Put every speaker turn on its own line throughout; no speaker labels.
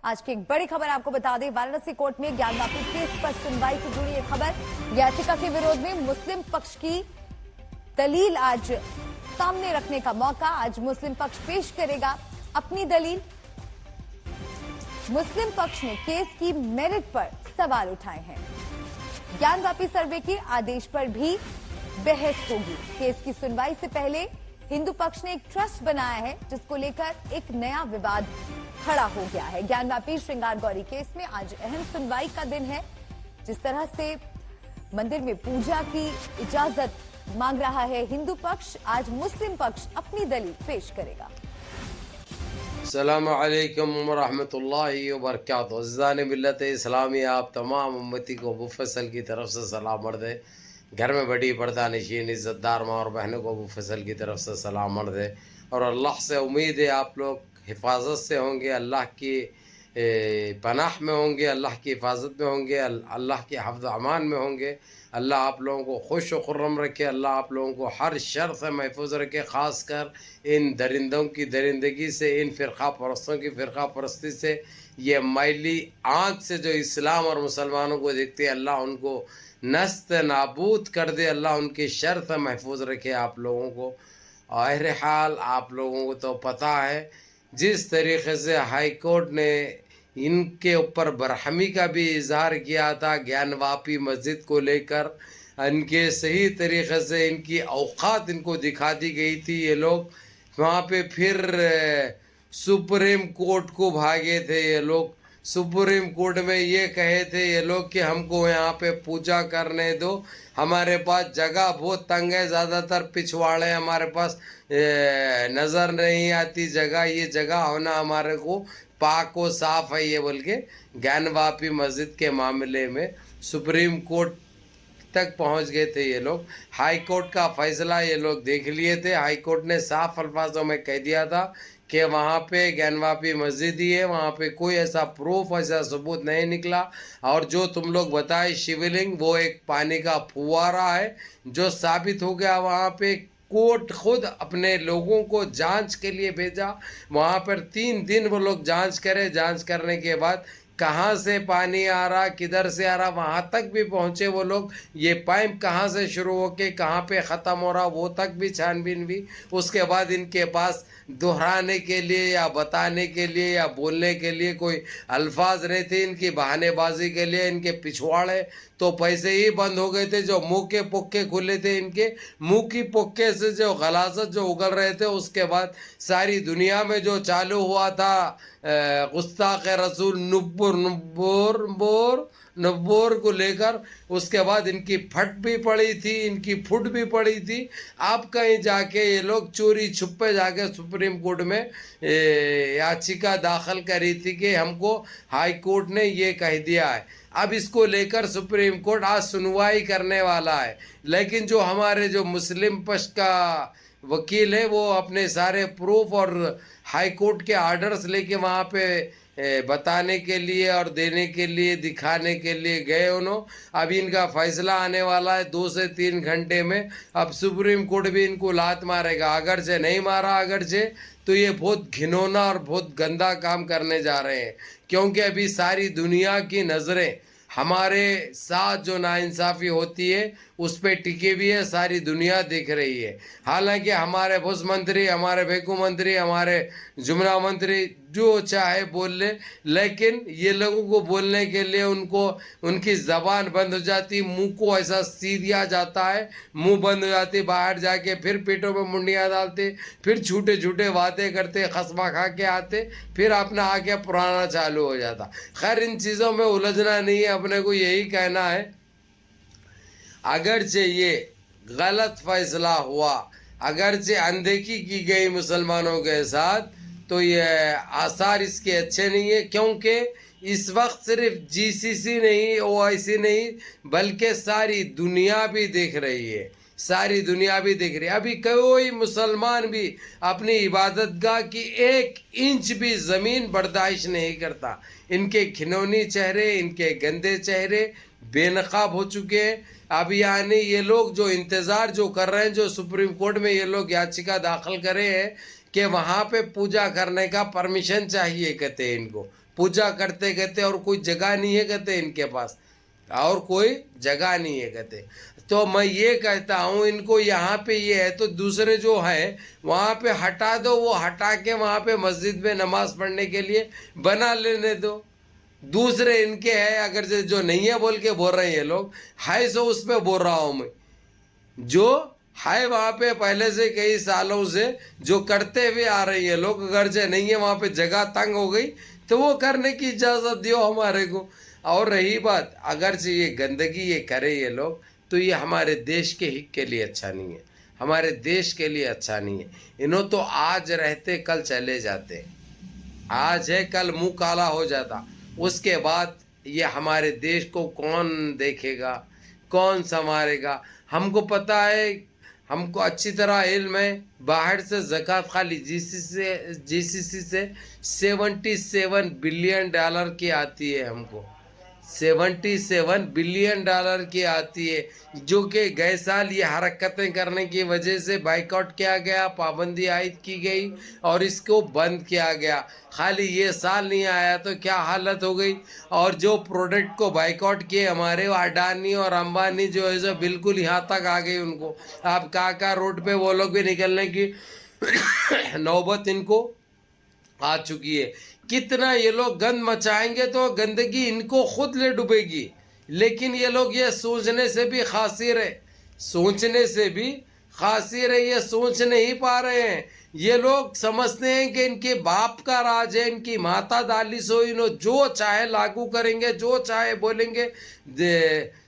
आज की एक बड़ी खबर आपको बता दें, वाराणसी कोर्ट में ज्ञानवापी केस पर सुनवाई से जुड़ी एक खबर। याचिका के विरोध में मुस्लिम पक्ष की दलील आज सामने रखने का मौका। आज मुस्लिम पक्ष पेश करेगा अपनी दलील। मुस्लिम पक्ष ने केस की मेरिट पर सवाल उठाए हैं। ज्ञानवापी सर्वे के आदेश पर भी बहस होगी। केस की सुनवाई से पहले हिंदू पक्ष ने एक ट्रस्ट बनाया है, जिसको लेकर एक नया विवाद खड़ा हो गया है। ज्ञानवापी श्रृंगार गौरी केस में आज अहम सुनवाई का दिन है। जिस तरह से मंदिर में पूजा की इजाजत मांग रहा है हिंदू पक्ष, आज मुस्लिम पक्ष अपनी दलील पेश करेगा।
अस्सलामु अलैकुम वरहमतुल्लाहि वबरकातुहू। अज़ीज़ान मिल्लत इस्लामी, आप तमाम उम्मती को अबू फैसल की तरफ से सलाम अर्ज़ है। घर में बड़ी पर्दा नशीन इज़्ज़तदार माँ और बहनों को अबू फैसल की तरफ से सलाम अर्ज़ है। और अल्लाह से उम्मीद है आप लोग हिफाजत से होंगे, अल्लाह की पनाह में होंगे, अल्लाह की हिफाजत में होंगे, अल्लाह के हफ्ज़ अमान में होंगे। अल्लाह आप लोगों को खुश व खुर्रम रखे, अल्लाह आप लोगों को हर शर से महफूज रखे, ख़ास कर इन दरिंदों की दरिंदगी से, इन फ़िरक़ा परस्तों की फ़िरक़ा परस्ती से, ये मैली आँख से जो इस्लाम और मुसलमानों को देखते हैं, अल्लाह उनको नस्त नाबूद कर दे, अल्लाह उनकी शर से महफूज रखे आप लोगों को। और हाल आप लोगों को तो पता है जिस तरीक़े से हाई कोर्ट ने इनके ऊपर बरहमी का भी इजहार किया था ज्ञानवापी मस्जिद को लेकर, इनके सही तरीक़े से इनकी औकात इनको दिखा दी गई थी। ये लोग वहाँ पे फिर सुप्रीम कोर्ट को भागे थे। ये लोग सुप्रीम कोर्ट में ये कहे थे ये लोग कि हमको यहाँ पे पूजा करने दो, हमारे पास जगह बहुत तंग है, ज़्यादातर पिछवाड़े हमारे पास नज़र नहीं आती जगह, ये जगह होना हमारे को पाक व साफ़ है, ये बोल के ज्ञानवापी मस्जिद के मामले में सुप्रीम कोर्ट तक पहुंच गए थे ये लोग। हाई कोर्ट का फैसला ये लोग देख लिए थे। हाई कोर्ट ने साफ अल्फाजों में कह दिया था कि वहाँ पे ज्ञानवापी मस्जिद ही है, वहाँ पे कोई ऐसा प्रूफ, ऐसा सबूत नहीं निकला। और जो तुम लोग बताए शिवलिंग, वो एक पानी का फुवारा है, जो साबित हो गया। वहाँ पे कोर्ट खुद अपने लोगों को जांच के लिए भेजा। वहाँ पर 3 दिन वो लोग जांच करे। जांच करने के बाद कहाँ से पानी आ रहा, किधर से आ रहा, वहाँ तक भी पहुँचे वो लोग। ये पाइप कहाँ से शुरू होके कहाँ पे ख़त्म हो रहा, वो तक भी छानबीन भी। उसके बाद इनके पास दोहराने के लिए या बताने के लिए या बोलने के लिए कोई अल्फाज नहीं थे। इनकी बहानेबाजी के लिए इनके पिछवाड़े तो पैसे ही बंद हो गए थे। जो मुँह के पुक्के खुले थे, इनके मुँह की पुक्के से जो गलाजत जो उगल रहे थे, उसके बाद सारी दुनिया में जो चालू हुआ था गुस्ताख रसूल नब्बोर को लेकर, उसके बाद इनकी फट भी पड़ी थी, इनकी फुट भी पड़ी थी। अब कहीं जाके ये लोग चोरी छुपे जाके सुप्रीम कोर्ट में याचिका दाखिल करी थी कि हमको हाई कोर्ट ने ये कह दिया है। अब इसको लेकर सुप्रीम कोर्ट आज सुनवाई करने वाला है। लेकिन जो हमारे जो मुस्लिम पक्ष का वकील है, वो अपने सारे प्रूफ और हाई कोर्ट के आर्डर्स लेके वहाँ पे बताने के लिए और देने के लिए, दिखाने के लिए गए उन्होंने। अब इनका फैसला आने वाला है 2 से 3 घंटे में। अब सुप्रीम कोर्ट भी इनको लात मारेगा। अगर से नहीं मारा, अगर से तो ये बहुत घिनौना और बहुत गंदा काम करने जा रहे हैं, क्योंकि अभी सारी दुनिया की नज़रें हमारे साथ जो नाइंसाफ़ी होती है उस पर टिकी हुई है, सारी दुनिया देख रही है। हालांकि हमारे भूस मंत्री, हमारे भेकू मंत्री, हमारे जुमरा मंत्री जो चाहे बोल ले, लेकिन ये लोगों को बोलने के लिए उनको उनकी ज़बान बंद हो जाती, मुंह को ऐसा सी दिया जाता है, मुंह बंद हो जाती, बाहर जाके फिर पेटों में मुंडियाँ डालते, फिर झूठे झूठे बातें करते, खसमा खा के आते, फिर अपना आके पुराना चालू हो जाता। खैर, इन चीज़ों में उलझना नहीं है, अपने को यही कहना है अगरचे ये गलत फैसला हुआ, अगरचे अनदेखी की गई मुसलमानों के साथ, तो ये आसार इसके अच्छे नहीं है। क्योंकि इस वक्त सिर्फ जीसीसी नहीं, ओआईसी नहीं, बल्कि सारी दुनिया भी देख रही है, सारी दुनिया भी देख रही है। अभी कोई मुसलमान भी अपनी इबादतगाह की 1 इंच भी ज़मीन बर्दाश्त नहीं करता। इनके खिनौनी चेहरे, इनके गंदे चेहरे बेनकाब हो चुके हैं। अब यानी ये लोग जो इंतज़ार जो कर रहे हैं, जो सुप्रीम कोर्ट में ये लोग याचिका दाखिल करे हैं कि वहाँ पे पूजा करने का परमिशन चाहिए, कहते हैं इनको। पूजा करते कहते, और कोई जगह नहीं है कहते इनके पास, और कोई जगह नहीं है कहते। तो मैं ये कहता हूँ इनको, यहाँ पे ये है तो दूसरे जो है वहाँ पे हटा दो, वो हटा के वहाँ पे मस्जिद में नमाज पढ़ने के लिए बना लेने दो। दूसरे इनके है, अगर जो नहीं है बोल के बोल रहे हैं ये लोग, है सो उस पर बोल रहा हूँ मैं, जो है वहाँ पे पहले से कई सालों से जो करते हुए आ रही है लोग, अगर जो नहीं है वहाँ पे जगह तंग हो गई तो वो करने की इजाज़त दियो हमारे को। और रही बात, अगर से ये गंदगी ये करे ये लोग, तो ये हमारे देश के हित के लिए अच्छा नहीं है, हमारे देश के लिए अच्छा नहीं है। इन्हों तो आज रहते कल चले जाते, आज है कल मुंह काला हो जाता, उसके बाद ये हमारे देश को कौन देखेगा, कौन संवारेगा। हमको पता है, हमको अच्छी तरह इल्म है, बाहर से ज़कात खाली जीसीसी से 77 बिलियन डॉलर की आती है, हमको 77 बिलियन डॉलर की आती है, जो कि गए साल ये हरकतें करने की वजह से बाइकआउट किया गया, पाबंदी आयद की गई और इसको बंद किया गया। खाली ये साल नहीं आया तो क्या हालत हो गई। और जो प्रोडक्ट को बाइकआउट किए हमारे अडानी और अंबानी जो है जो बिल्कुल यहाँ तक आ गई उनको, अब काका रोड पे वो लोग भी निकलने की नौबत इनको आ चुकी है। कितना ये लोग गंद मचाएंगे तो गंदगी इनको खुद ले डूबेगी, लेकिन ये लोग ये सोचने से भी खासिर है, सोचने से भी खासिर है, ये सोच नहीं पा रहे हैं। ये लोग समझते हैं कि इनके बाप का राज है, इनकी माता दाली सो, इन्हों जो चाहे लागू करेंगे, जो चाहे बोलेंगे,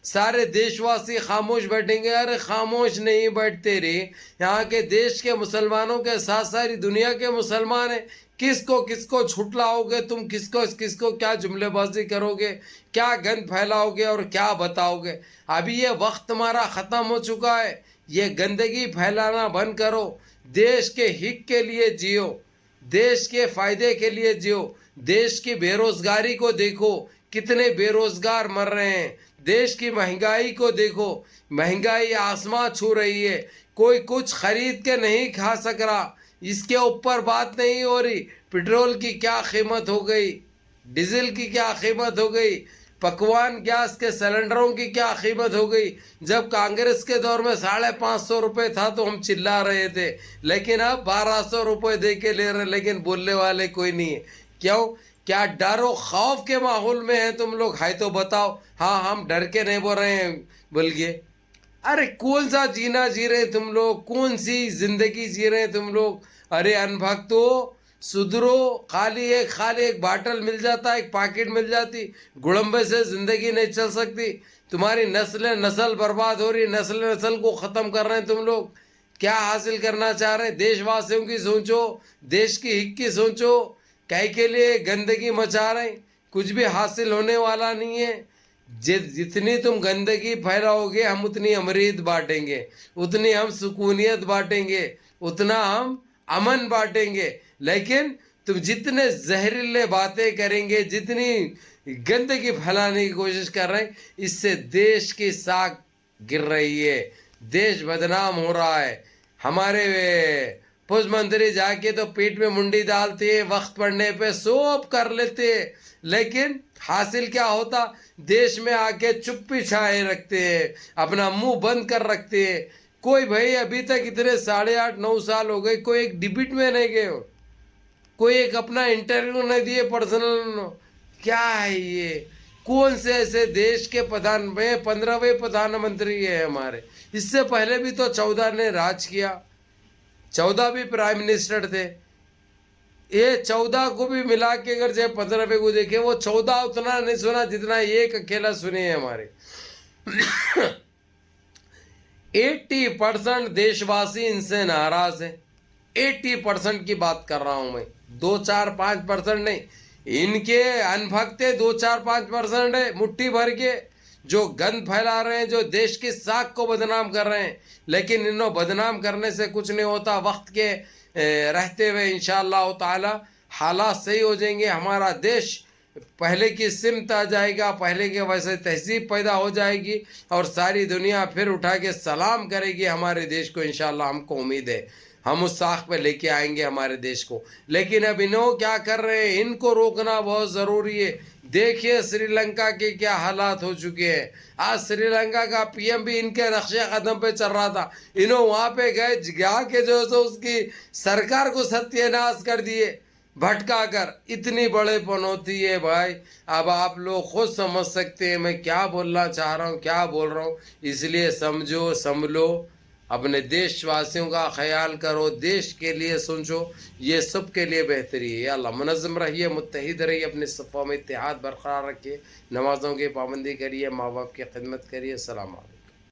सारे देशवासी खामोश बैठेंगे। अरे खामोश नहीं बैठते रे, यहाँ के देश के मुसलमानों के साथ सारी दुनिया के मुसलमान हैं। किसको किसको छुटलाओगे तुम, किसको किसको क्या जुमलेबाजी करोगे, क्या गंद फैलाओगे और क्या बताओगे। अभी ये वक्त तुम्हारा ख़त्म हो चुका है, ये गंदगी फैलाना बंद करो, देश के हित के लिए जियो, देश के फायदे के लिए जियो। देश की बेरोजगारी को देखो, कितने बेरोजगार मर रहे हैं। देश की महंगाई को देखो, महंगाई आसमां छू रही है, कोई कुछ खरीद के नहीं खा सक रहा। इसके ऊपर बात नहीं हो रही, पेट्रोल की क्या कीमत हो गई, डीजल की क्या कीमत हो गई, पकवान गैस के सिलेंडरों की क्या कीमत हो गई। जब कांग्रेस के दौर में 550 रुपये था तो हम चिल्ला रहे थे, लेकिन अब 1200 रुपये दे के ले रहे, लेकिन बोलने वाले कोई नहीं है। क्यों? क्या डरो खौफ के माहौल में है तुम लोग? है तो बताओ। हाँ, हम डर के नहीं बोल रहे हैं बोल के। अरे कौन सा जीना जी रहे तुम लोग, कौन सी जिंदगी जी रहे तुम लोग। अरे अनभक्तो सुधरो, खाली एक बाटल मिल जाता, एक पैकेट मिल जाती, गुड़म्बे से जिंदगी नहीं चल सकती। तुम्हारी नस्ल बर्बाद हो रही, नस्ल को ख़त्म कर रहे हैं तुम लोग। क्या हासिल करना चाह रहे हैं? देशवासियों की सोचो, देश की हित की सोचो। कई के लिए गंदगी मचा रहे हैं, कुछ भी हासिल होने वाला नहीं है। जितनी तुम गंदगी फैलाओगे हम उतनी अमरीत बांटेंगे, उतनी हम सुकूनियत बांटेंगे, उतना हम अमन बांटेंगे। लेकिन तुम जितने जहरीले बातें करेंगे, जितनी गंदगी फैलाने की कोशिश कर रहे हैं, इससे देश की साख गिर रही है, देश बदनाम हो रहा है। हमारे पुष्प मंत्री जाके तो पीठ में मुंडी डालते हैं, वक्त पड़ने पे सब कर लेते हैं, लेकिन हासिल क्या होता? देश में आके चुप्पी छाए रखते हैं, अपना मुंह बंद कर रखते हैं। कोई भाई अभी तक इतने 8.5-9 साल हो गए, कोई एक डिबेट में नहीं गए, कोई एक अपना इंटरव्यू नहीं दिए पर्सनल। क्या है ये? कौन से ऐसे देश के 15वें प्रधानमंत्री है हमारे? इससे पहले भी तो 14 ने राज किया, 14 भी प्राइम मिनिस्टर थे। ये 14 को भी मिला के अगर जब 15वें को देखे, वो 14 उतना नहीं सुना जितना एक अकेला सुने हैं हमारे। 80% देशवासी इनसे नाराज है। 80% की बात कर रहा हूं मैं, 2-4-5% नहीं। इनके अनभक्त 2-4-5% है, मुट्ठी भर के जो गंद फैला रहे हैं, जो देश की साख को बदनाम कर रहे हैं। लेकिन इन्हों बदनाम करने से कुछ नहीं होता। वक्त के रहते हुए इंशाअल्लाह ताला हालात सही हो जाएंगे, हमारा देश पहले की सिमत आ जाएगा, पहले के वैसे तहजीब पैदा हो जाएगी और सारी दुनिया फिर उठा के सलाम करेगी हमारे देश को, इंशाअल्लाह हमको उम्मीद है। हम उस साख पे लेके आएंगे हमारे देश को। लेकिन अब इन्हों क्या कर रहे हैं, इनको रोकना बहुत ज़रूरी है। देखिए श्रीलंका के क्या हालात हो चुके हैं। आज श्रीलंका का पीएम भी इनके नक्शे कदम पे चल रहा था, इन्हों वहाँ पे गए, जा के जो उसकी सरकार को सत्यानाश कर दिए भटका कर। इतनी बड़े पनौती है भाई। अब आप लोग खुद समझ सकते हैं मैं क्या बोलना चाह रहा हूँ, क्या बोल रहा हूँ। इसलिए समझो, संभलो, अपने देशवासियों का ख्याल करो, देश के लिए सोचो, ये सब के लिए बेहतरी है। अल्लाह मुनज़्ज़म रहिए, मुत्तहिद रहिए, अपने सफ़ों में इत्तेहाद बरकरार रखिए, नमाज़ों की पाबंदी करिए, माँ बाप की खिदमत करिए। अस्सलाम वालेकुम।